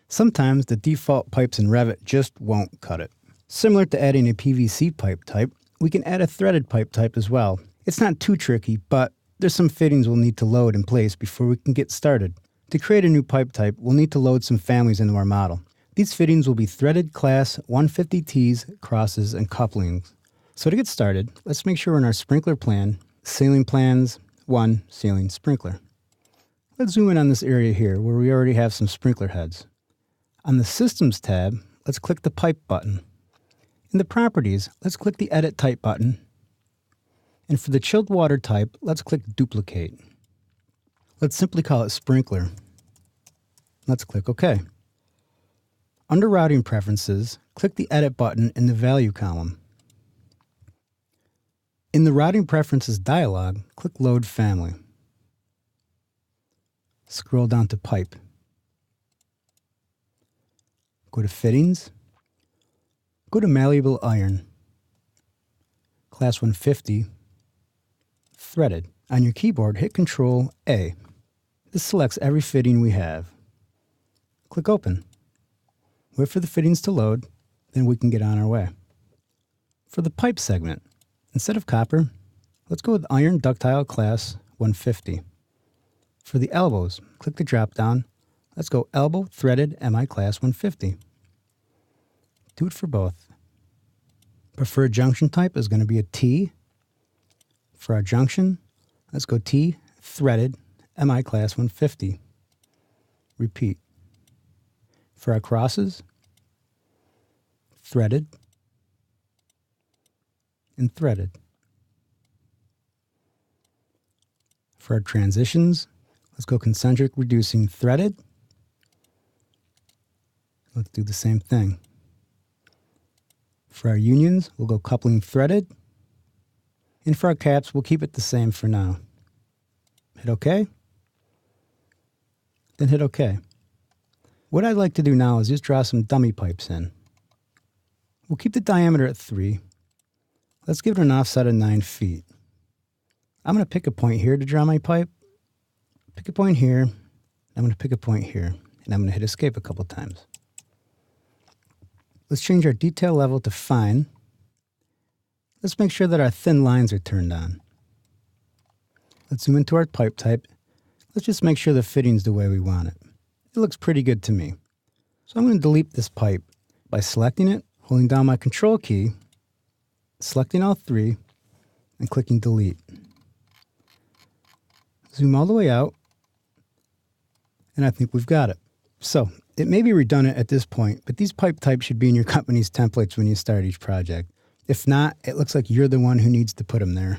Sometimes the default pipes in Revit just won't cut it. Similar to adding a PVC pipe type, we can add a threaded pipe type as well. It's not too tricky, but there's some fittings we'll need to load in place before we can get started. To create a new pipe type, we'll need to load some families into our model. These fittings will be threaded class 150Ts, crosses, and couplings. So to get started, let's make sure we're in our sprinkler plan, ceiling plans, 1, ceiling sprinkler. Let's zoom in on this area here where we already have some sprinkler heads. On the Systems tab, let's click the Pipe button. In the Properties, let's click the Edit Type button. And for the chilled water type, let's click Duplicate. Let's simply call it Sprinkler. Let's click OK. Under Routing Preferences, click the Edit button in the Value column. In the Routing Preferences dialog, click Load Family. Scroll down to Pipe. Go to Fittings. Go to Malleable Iron. Class 150. Threaded. On your keyboard, hit Ctrl A. This selects every fitting we have. Click Open. Wait for the fittings to load, then we can get on our way. For the pipe segment, instead of copper, let's go with Iron Ductile Class 150. For the elbows, click the drop-down. Let's go Elbow Threaded MI Class 150. Do it for both. Preferred junction type is going to be a T. For our junction, let's go T Threaded MI Class 150. Repeat. For our crosses, threaded and threaded. For our transitions, let's go concentric reducing threaded. Let's do the same thing. For our unions, we'll go coupling threaded. And for our caps, we'll keep it the same for now. Hit OK. Then hit OK. What I'd like to do now is just draw some dummy pipes in. We'll keep the diameter at 3. Let's give it an offset of 9 feet. I'm going to pick a point here to draw my pipe. Pick a point here. I'm going to pick a point here. And I'm going to hit Escape a couple times. Let's change our detail level to Fine. Let's make sure that our thin lines are turned on. Let's zoom into our pipe type. Let's just make sure the fitting's the way we want it. It looks pretty good to me. So I'm going to delete this pipe by selecting it, holding down my Control key, selecting all 3, and clicking Delete. Zoom all the way out, and I think we've got it. So it may be redundant at this point, but these pipe types should be in your company's templates when you start each project. If not, it looks like you're the one who needs to put them there.